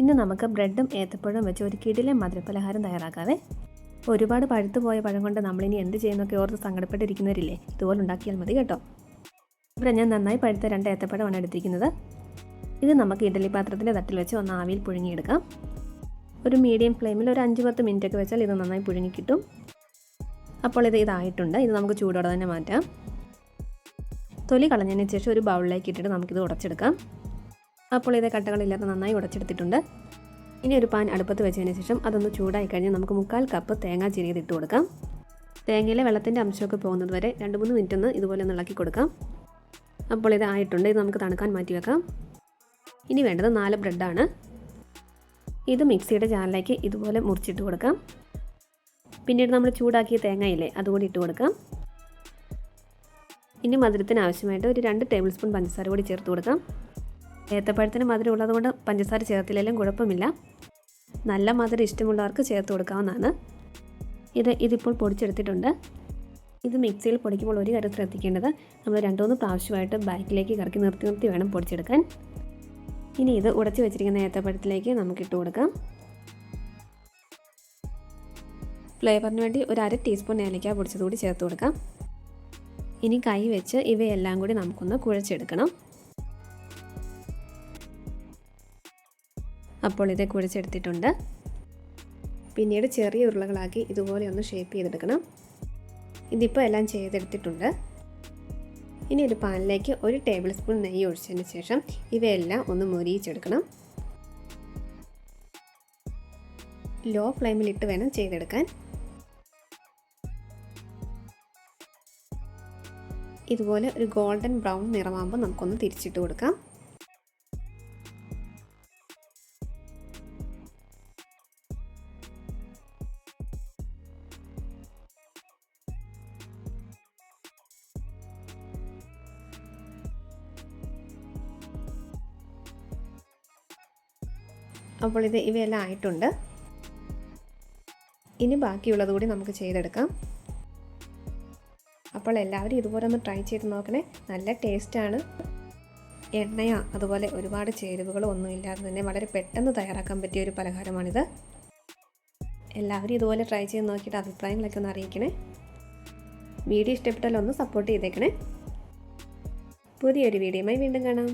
ഇന്ന് നമുക്ക് ബ്രെഡും ഏത്തപ്പഴവും വെച്ച് ഒരു കിടിലൻ മധുരപലഹാരം തയ്യാറാക്കാവേ. ഒരുപാട് പഴുത്തു പോയ പഴം കൊണ്ട് നമ്മളിനി എന്ത് ചെയ്യുന്നൊക്കെ ഓർത്ത് സങ്കടപ്പെട്ടിരിക്കുന്നവരില്ലേ, ഇതുപോലെ ഉണ്ടാക്കിയാൽ മതി കേട്ടോ. ഇവിടെ ഞാൻ നന്നായി പഴുത്ത 2 ഏത്തപ്പഴമാണ് എടുത്തിരിക്കുന്നത്. ഇത് നമുക്ക് ഇഡ്ഡലി പാത്രത്തിൻ്റെ തട്ടിൽ വെച്ച് ഒന്ന് ആവിയിൽ പുഴുങ്ങിയെടുക്കാം. ഒരു മീഡിയം ഫ്ലെയിമിൽ ഒരു 5-10 മിനിറ്റൊക്കെ വെച്ചാൽ ഇത് നന്നായി പുഴുങ്ങി കിട്ടും. അപ്പോൾ ഇതായിട്ടുണ്ട്. ഇത് നമുക്ക് ചൂടോടെ തന്നെ മാറ്റാം. തൊലി കളഞ്ഞതിന് ശേഷം ഒരു ബൗളിലേക്ക് ഇട്ടിട്ട് നമുക്കിത് ഉടച്ചെടുക്കാം. അപ്പോൾ കട്ടകളില്ലാതെ നന്നായി ഉടച്ചെടുത്തിട്ടുണ്ട്. ഇനി ഒരു പാൻ അടുപ്പത്ത് വെച്ചതിന് ശേഷം അതൊന്ന് ചൂടായി കഴിഞ്ഞ് നമുക്ക് 1/4 കപ്പ് തേങ്ങ ചിരിയതിട്ട് കൊടുക്കാം. തേങ്ങയിലെ വെള്ളത്തിൻ്റെ അംശമൊക്കെ പോകുന്നത് വരെ 2-3 മിനിറ്റ് ഒന്ന് ഇതുപോലെ ഒന്ന് ഇളക്കി കൊടുക്കാം. അപ്പോൾ ആയിട്ടുണ്ട്. ഇത് നമുക്ക് തണുക്കാൻ മാറ്റി വെക്കാം. ഇനി വേണ്ടത് 4 ബ്രെഡാണ്. ഇത് മിക്സിയുടെ ജാറിലേക്ക് ഇതുപോലെ മുറിച്ചിട്ട് കൊടുക്കാം. പിന്നീട് നമ്മൾ ചൂടാക്കിയ തേങ്ങയില്ലേ, അതുകൂടി ഇട്ട് കൊടുക്കാം. ഇനി മധുരത്തിന് ആവശ്യമായിട്ട് ഒരു 2 ടേബിൾ സ്പൂൺ പഞ്ചസാര കൂടി ചേർത്ത് കൊടുക്കാം. ഏത്തപ്പഴത്തിന് മധുരം ഉള്ളതുകൊണ്ട് പഞ്ചസാര ചേർത്തില്ലെങ്കിലും കുഴപ്പമില്ല. നല്ല മധുരം ഇഷ്ടമുള്ളവർക്ക് ചേർത്ത് കൊടുക്കാവുന്നതാണ്. ഇതിപ്പോൾ പൊടിച്ചെടുത്തിട്ടുണ്ട്. ഇത് മിക്സിയിൽ പൊടിക്കുമ്പോൾ ഒരു കാര്യം ശ്രദ്ധിക്കേണ്ടത്, നമ്മൾ 2-3 പ്രാവശ്യമായിട്ട് ബാക്കിലേക്ക് കറക്കി നിർത്തി വേണം പൊടിച്ചെടുക്കാൻ. ഇനി ഇത് ഉടച്ച് വെച്ചിരിക്കുന്ന ഏത്തപ്പഴത്തിലേക്ക് നമുക്ക് ഇട്ട് കൊടുക്കാം. ഫ്ലേവറിന് വേണ്ടി ഒരു 1/2 ടീസ്പൂൺ ഏലക്ക പൊടിച്ചതുകൂടി ചേർത്ത് കൊടുക്കാം. ഇനി കൈ വെച്ച് ഇവയെല്ലാം കൂടി നമുക്കൊന്ന് കുഴച്ചെടുക്കണം. അപ്പോൾ കുഴച്ചെടുത്തിട്ടുണ്ട്. പിന്നീട് ചെറിയ ഉരുളകളാക്കി ഇതുപോലെ ഒന്ന് ഷേപ്പ് ചെയ്തെടുക്കണം. ഇതിപ്പോൾ എല്ലാം ചെയ്തെടുത്തിട്ടുണ്ട്. ഇനി ഒരു പാനിലേക്ക് 1 ടേബിൾ സ്പൂൺ നെയ്യ് ഒഴിച്ചതിന് ശേഷം ഇവയെല്ലാം ഒന്ന് മൊരിയിച്ചെടുക്കണം. ലോ ഫ്ലെയിമിലിട്ട് വേണം ചെയ്തെടുക്കാൻ. ഇതുപോലെ ഒരു ഗോൾഡൻ ബ്രൗൺ നിറമാകുമ്പോൾ നമുക്കൊന്ന് തിരിച്ചിട്ട് കൊടുക്കാം. അപ്പോൾ ഇവയെല്ലാം ആയിട്ടുണ്ട്. ഇനി ബാക്കിയുള്ളത് കൂടി നമുക്ക് ചെയ്തെടുക്കാം. അപ്പോൾ എല്ലാവരും ഇതുപോലെ ഒന്ന് ട്രൈ ചെയ്ത് നോക്കണേ. നല്ല ടേസ്റ്റാണ്. എണ്ണയോ അതുപോലെ ഒരുപാട് ചേരുവകളോ ഒന്നും ഇല്ലാതെ തന്നെ വളരെ പെട്ടെന്ന് തയ്യാറാക്കാൻ പറ്റിയ ഒരു പലഹാരമാണിത്. എല്ലാവരും ഇതുപോലെ ട്രൈ ചെയ്ത് നോക്കിയിട്ട് അഭിപ്രായങ്ങളൊക്കെ ഒന്ന് അറിയിക്കണേ. വീഡിയോ ഇഷ്ടപ്പെട്ടാൽ ഒന്ന് സപ്പോർട്ട് ചെയ്തേക്കണേ. പുതിയൊരു വീഡിയോയുമായി വീണ്ടും കാണാം.